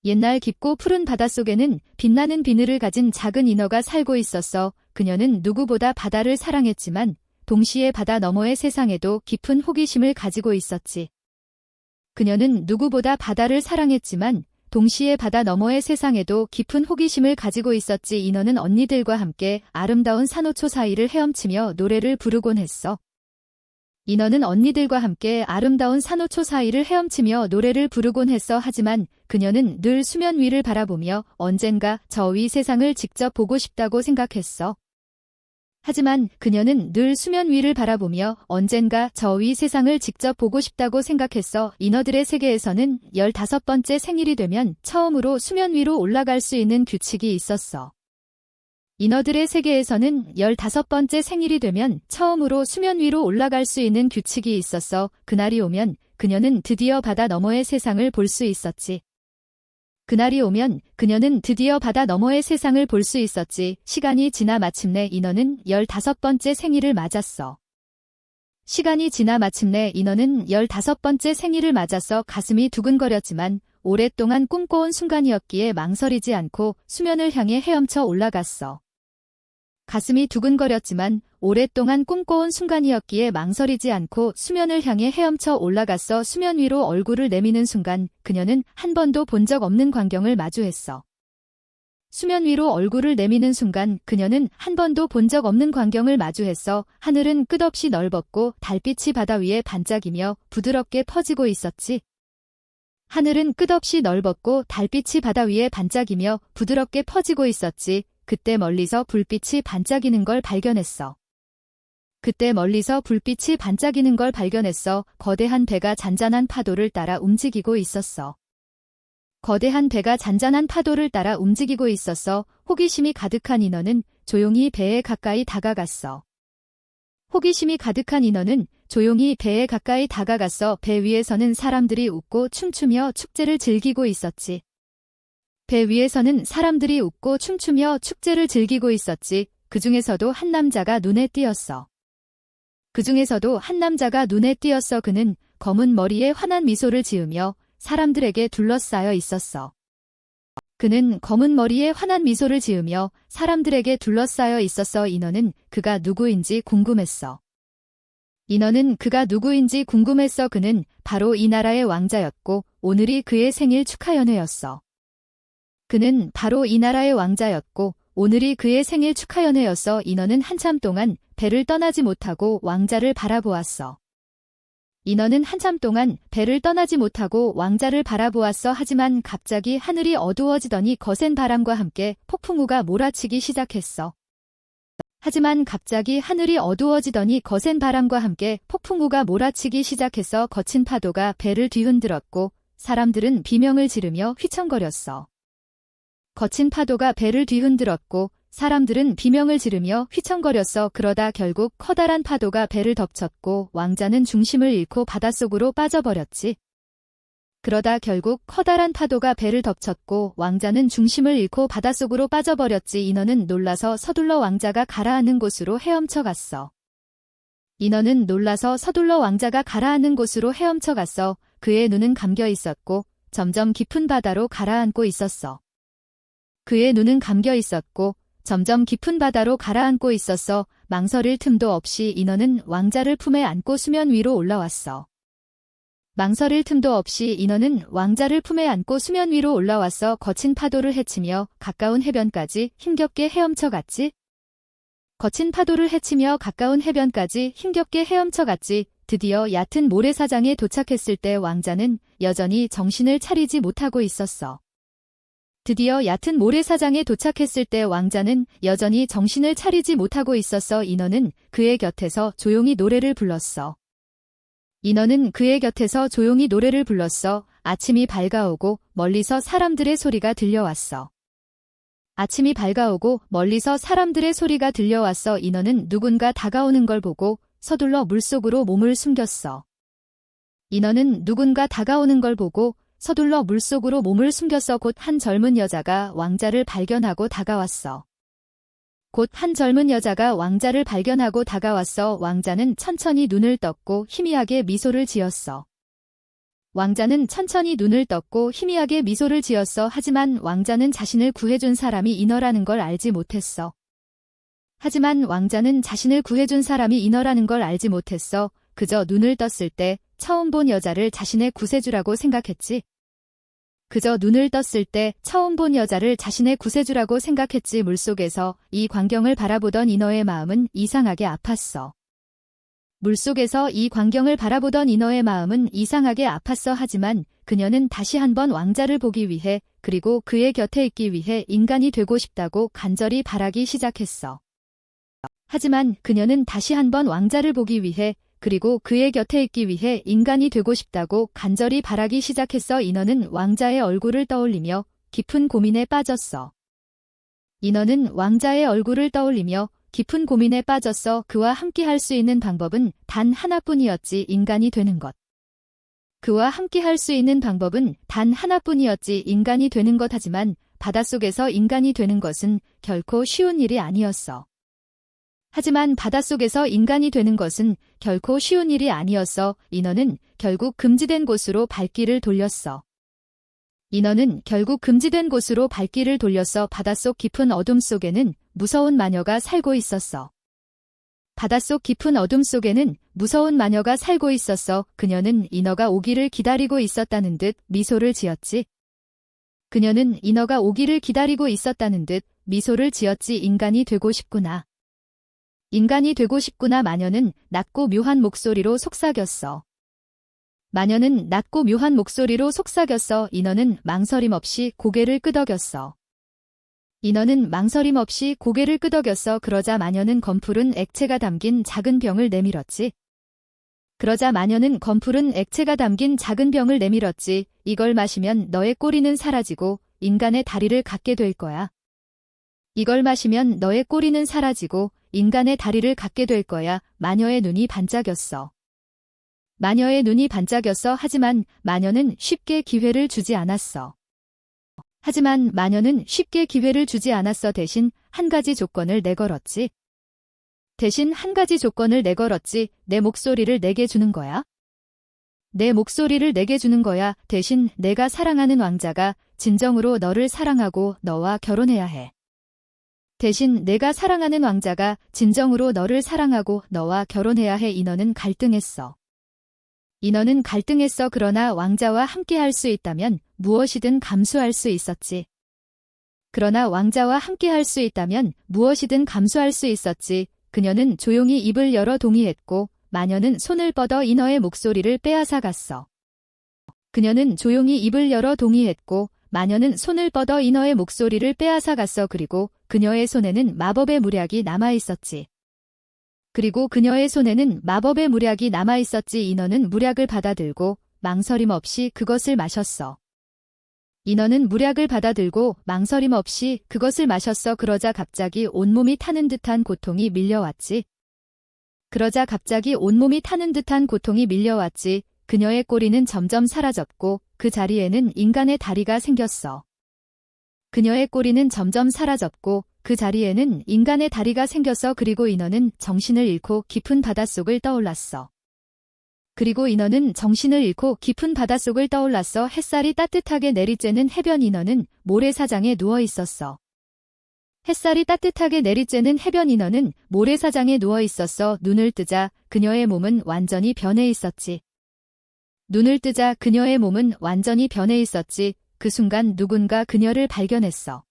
옛날 깊고 푸른 바닷속에는 빛나는 비늘을 가진 작은 인어가 살고 있었어. 그녀는 누구보다 바다를 사랑했지만 동시에 바다 너머의 세상에도 깊은 호기심을 가지고 있었지. 그녀는 누구보다 바다를 사랑했지만 동시에 바다 너머의 세상에도 깊은 호기심을 가지고 있었지. 인어는 언니들과 함께 아름다운 산호초 사이를 헤엄치며 노래를 부르곤 했어. 인어는 언니들과 함께 아름다운 산호초 사이를 헤엄치며 노래를 부르곤 했어. 하지만 그녀는 늘 수면 위를 바라보며 언젠가 저 위 세상을 직접 보고 싶다고 생각했어. 하지만 그녀는 늘 수면 위를 바라보며 언젠가 저 위 세상을 직접 보고 싶다고 생각했어. 인어들의 세계에서는 15번째 생일이 되면 처음으로 수면 위로 올라갈 수 있는 규칙이 있었어. 인어들의 세계에서는 15번째 생일이 되면 처음으로 수면 위로 올라갈 수 있는 규칙이 있었어. 그날이 오면 그녀는 드디어 바다 너머의 세상을 볼 수 있었지. 그날이 오면 그녀는 드디어 바다 너머의 세상을 볼 수 있었지. 시간이 지나 마침내 인어는 15번째 생일을 맞았어. 시간이 지나 마침내 인어는 15번째 생일을 맞았어. 가슴이 두근거렸지만 오랫동안 꿈꿔온 순간이었기에 망설이지 않고 수면을 향해 헤엄쳐 올라갔어. 가슴이 두근거렸지만 오랫동안 꿈꿔온 순간이었기에 망설이지 않고 수면을 향해 헤엄쳐 올라갔어. 수면 위로 얼굴을 내미는 순간 그녀는 한 번도 본 적 없는 광경을 마주했어. 수면 위로 얼굴을 내미는 순간 그녀는 한 번도 본 적 없는 광경을 마주했어. 하늘은 끝없이 넓었고 달빛이 바다 위에 반짝이며 부드럽게 퍼지고 있었지. 하늘은 끝없이 넓었고 달빛이 바다 위에 반짝이며 부드럽게 퍼지고 있었지. 그때 멀리서 불빛이 반짝이는 걸 발견했어. 그때 멀리서 불빛이 반짝이는 걸 발견했어. 거대한 배가 잔잔한 파도를 따라 움직이고 있었어. 거대한 배가 잔잔한 파도를 따라 움직이고 있었어. 호기심이 가득한 인어는 조용히 배에 가까이 다가갔어. 호기심이 가득한 인어는 조용히 배에 가까이 다가갔어. 배 위에서는 사람들이 웃고 춤추며 축제를 즐기고 있었지. 배 위에서는 사람들이 웃고 춤추며 축제를 즐기고 있었지. 그 중에서도 한 남자가 눈에 띄었어. 그는 검은 머리에 환한 미소를 지으며 사람들에게 둘러싸여 있었어. 인어는 그가 누구인지 궁금했어. 그는 바로 이 나라의 왕자였고 오늘이 그의 생일 축하 연회였어. 인어는 한참 동안 배를 떠나지 못하고 왕자를 바라보았어. 하지만 갑자기 하늘이 어두워지더니 거센 바람과 함께 폭풍우가 몰아치기 시작했어. 거친 파도가 배를 뒤흔들었고 사람들은 비명을 지르며 휘청거렸어. 그러다 결국 커다란 파도가 배를 덮쳤고 왕자는 중심을 잃고 바닷속으로 빠져버렸지. 인어는 놀라서 서둘러 왕자가 가라앉는 곳으로 헤엄쳐 갔어. 그의 눈은 감겨 있었고 점점 깊은 바다로 가라앉고 있었어. 망설일 틈도 없이 인어는 왕자를 품에 안고 수면 위로 올라왔어. 거친 파도를 헤치며 가까운 해변까지 힘겹게 헤엄쳐 갔지. 드디어 얕은 모래사장에 도착했을 때 왕자는 여전히 정신을 차리지 못하고 있었어. 인어는 그의 곁에서 조용히 노래를 불렀어. 아침이 밝아오고 멀리서 사람들의 소리가 들려왔어. 인어는 누군가 다가오는 걸 보고 서둘러 물속으로 몸을 숨겼어. 곧 한 젊은 여자가 왕자를 발견하고 다가왔어. 왕자는 천천히 눈을 떴고 희미하게 미소를 지었어. 왕자는 천천히 눈을 떴고 희미하게 미소를 지었어. 하지만 왕자는 자신을 구해준 사람이 인어라는 걸 알지 못했어. 그저 눈을 떴을 때 처음 본 여자를 자신의 구세주라고 생각했지. 물속에서 이 광경을 바라보던 인어의 마음은 이상하게 아팠어. 하지만 그녀는 다시 한번 왕자를 보기 위해 그리고 그의 곁에 있기 위해 인간이 되고 싶다고 간절히 바라기 시작했어. 인어는 왕자의 얼굴을 떠올리며 깊은 고민에 빠졌어. 그와 함께 할 수 있는 방법은 단 하나뿐이었지. 인간이 되는 것. 하지만 바닷속에서 인간이 되는 것은 결코 쉬운 일이 아니었어. 인어는 결국 금지된 곳으로 발길을 돌렸어. 바닷속 깊은 어둠 속에는 무서운 마녀가 살고 있었어. 그녀는 인어가 오기를 기다리고 있었다는 듯 미소를 지었지. 인간이 되고 싶구나. 마녀는 낮고 묘한 목소리로 속삭였어. 인어는 망설임 없이 고개를 끄덕였어. 그러자 마녀는 검푸른 액체가 담긴 작은 병을 내밀었지. 이걸 마시면 너의 꼬리는 사라지고 인간의 다리를 갖게 될 거야. 마녀의 눈이 반짝였어. 하지만 마녀는 쉽게 기회를 주지 않았어. 대신 한 가지 조건을 내걸었지. 내 목소리를 내게 주는 거야. 대신 내가 사랑하는 왕자가 진정으로 너를 사랑하고 너와 결혼해야 해. 인어는 갈등했어. 그러나 왕자와 함께 할 수 있다면 무엇이든 감수할 수 있었지. 그녀는 조용히 입을 열어 동의했고 마녀는 손을 뻗어 인어의 목소리를 빼앗아갔어. 그리고 그녀의 손에는 마법의 무략이 남아있었지. 인어는 무략을 받아들고 망설임 없이 그것을 마셨어. 그러자 갑자기 온몸이 타는 듯한 고통이 밀려왔지. 그녀의 꼬리는 점점 사라졌고 그 자리에는 인간의 다리가 생겼어. 그리고 인어는 정신을 잃고 깊은 바닷속을 떠올랐어. 햇살이 따뜻하게 내리쬐는 해변. 인어는 모래사장에 누워 있었어. 눈을 뜨자 그녀의 몸은 완전히 변해 있었지. 그 순간 누군가 그녀를 발견했어.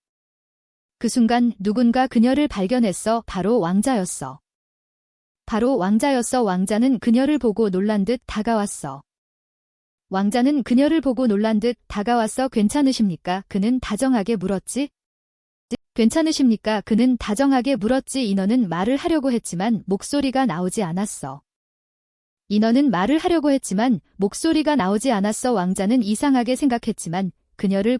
바로 왕자였어. 왕자는 그녀를 보고 놀란 듯 다가왔어. 괜찮으십니까? 그는 다정하게 물었지. 인어는 말을 하려고 했지만 목소리가 나오지 않았어. 왕자는 이상하게 생각했지만 그녀를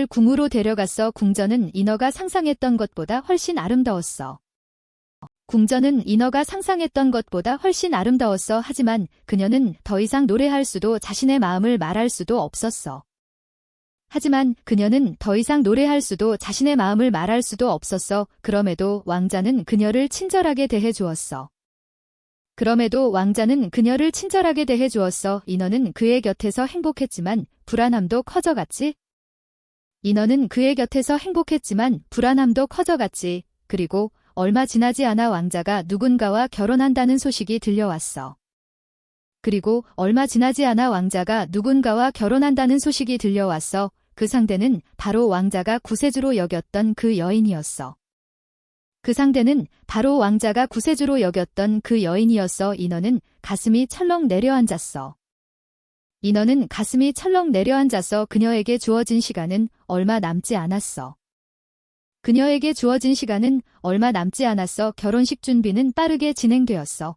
궁으로 데려갔어. 궁전은 인어가 상상했던 것보다 훨씬 아름다웠어. 하지만 그녀는 더 이상 노래할 수도 자신의 마음을 말할 수도 없었어. 그럼에도 왕자는 그녀를 친절하게 대해주었어. 그럼에도 왕자는 그녀를 친절하게 대해 주었어. 인어는 그의 곁에서 행복했지만 불안함도 커져갔지. 인어는 그의 곁에서 행복했지만 불안함도 커져갔지. 그리고 얼마 지나지 않아 왕자가 누군가와 결혼한다는 소식이 들려왔어. 그리고 얼마 지나지 않아 왕자가 누군가와 결혼한다는 소식이 들려왔어. 그 상대는 바로 왕자가 구세주로 여겼던 그 여인이었어. 그 상대는 바로 왕자가 구세주로 여겼던 그 여인이었어. 인어는 가슴이 철렁 내려앉았어. 인어는 가슴이 철렁 내려앉아서 그녀에게 주어진 시간은 얼마 남지 않았어. 그녀에게 주어진 시간은 얼마 남지 않았어. 결혼식 준비는 빠르게 진행되었어.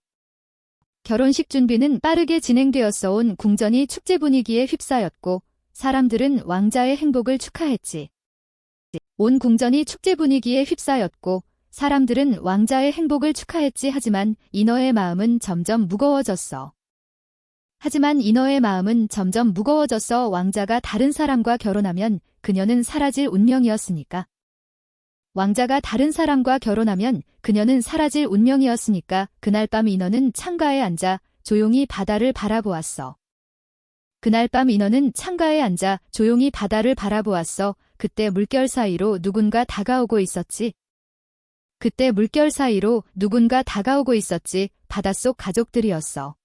결혼식 준비는 빠르게 진행되었어. 온 궁전이 축제 분위기에 휩싸였고 사람들은 왕자의 행복을 축하했지. 온 궁전이 축제 분위기에 휩싸였고 사람들은 왕자의 행복을 축하했지. 하지만 인어의 마음은 점점 무거워졌어. 왕자가 다른 사람과 결혼하면 그녀는 사라질 운명이었으니까. 왕자가 다른 사람과 결혼하면 그녀는 사라질 운명이었으니까. 그날 밤 인어는 창가에 앉아 조용히 바다를 바라보았어. 그때 물결 사이로 누군가 다가오고 있었지. 바닷속 가족들이었어.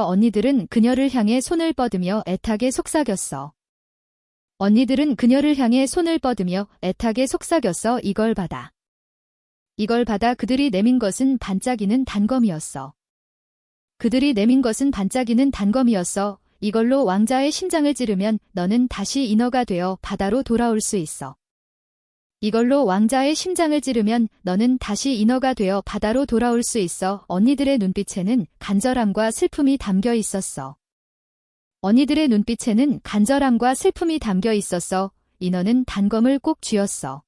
언니들은 그녀를 향해 손을 뻗으며 애타게 속삭였어. 이걸 받아. 그들이 내민 것은 반짝이는 단검이었어. 이걸로 왕자의 심장을 찌르면 너는 다시 인어가 되어 바다로 돌아올 수 있어. 언니들의 눈빛에는 간절함과 슬픔이 담겨 있었어. 인어는 단검을 꼭 쥐었어.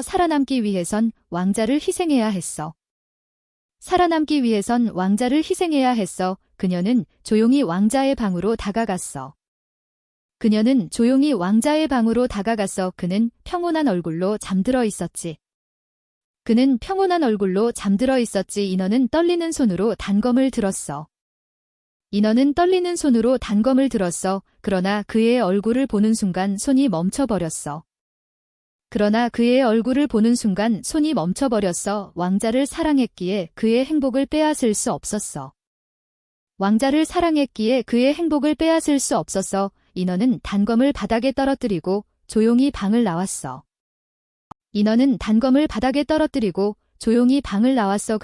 살아남기 위해선 왕자를 희생해야 했어. 그녀는 조용히 왕자의 방으로 다가갔어. 그는 평온한 얼굴로 잠들어 있었지. 인어는 떨리는 손으로 단검을 들었어. 그러나 그의 얼굴을 보는 순간 손이 멈춰버렸어. 왕자를 사랑했기에 그의 행복을 빼앗을 수 없었어. 인어는 단검을 바닥에 떨어뜨리고 조용히 방을 나왔어.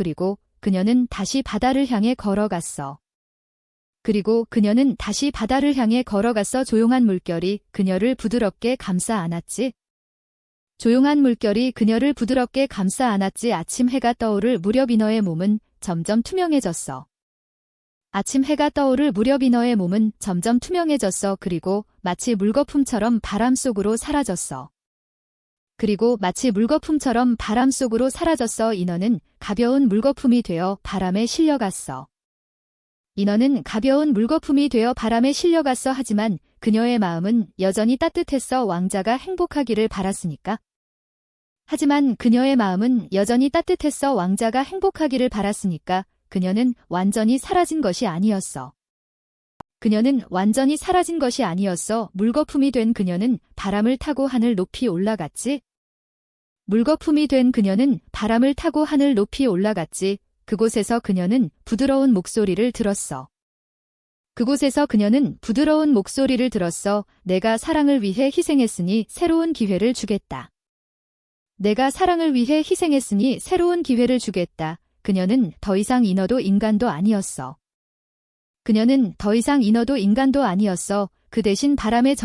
그리고 그녀는 다시 바다를 향해 걸어갔어. 조용한 물결이 그녀를 부드럽게 감싸 안았지. 아침 해가 떠오를 무렵 인어의 몸은 점점 투명해졌어. 그리고 마치 물거품처럼 바람 속으로 사라졌어. 인어는 가벼운 물거품이 되어 바람에 실려갔어. 하지만 그녀의 마음은 여전히 따뜻했어. 왕자가 행복하기를 바랐으니까. 그녀는 완전히 사라진 것이 아니었어. 물거품이 된 그녀는 바람을 타고 하늘 높이 올라갔지. 그곳에서 그녀는 부드러운 목소리를 들었어. 내가 사랑을 위해 희생했으니 새로운 기회를 주겠다. 그녀는 더 이상 인어도 인간도 아니었어. 그 대신 바람의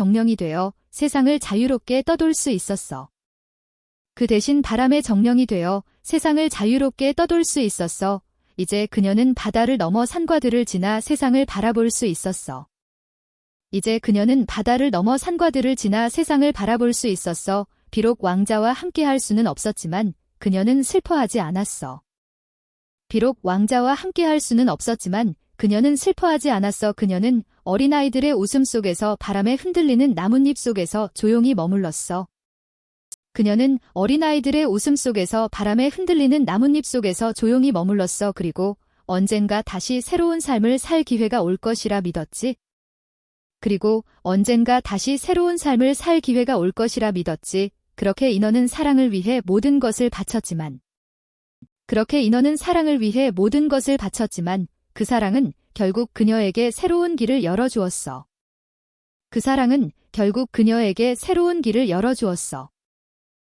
정령이 되어 세상을 자유롭게 떠돌 수 있었어. 이제 그녀는 바다를 넘어 산과들을 지나 세상을 바라볼 수 있었어. 비록 왕자와 함께할 수는 없었지만 그녀는 슬퍼하지 않았어. 그녀는 어린아이들의 웃음속에서 바람에 흔들리는 나뭇잎 속에서 조용히 머물렀어. 그녀는 어린아이들의 웃음 속에서 바람에 흔들리는 나뭇잎 속에서 조용히 머물렀어. 그리고 언젠가 다시 새로운 삶을 살 기회가 올 것이라 믿었지. 그렇게 인어는 사랑을 위해 모든 것을 바쳤지만 그 사랑은 결국 그녀에게 새로운 길을 열어주었어.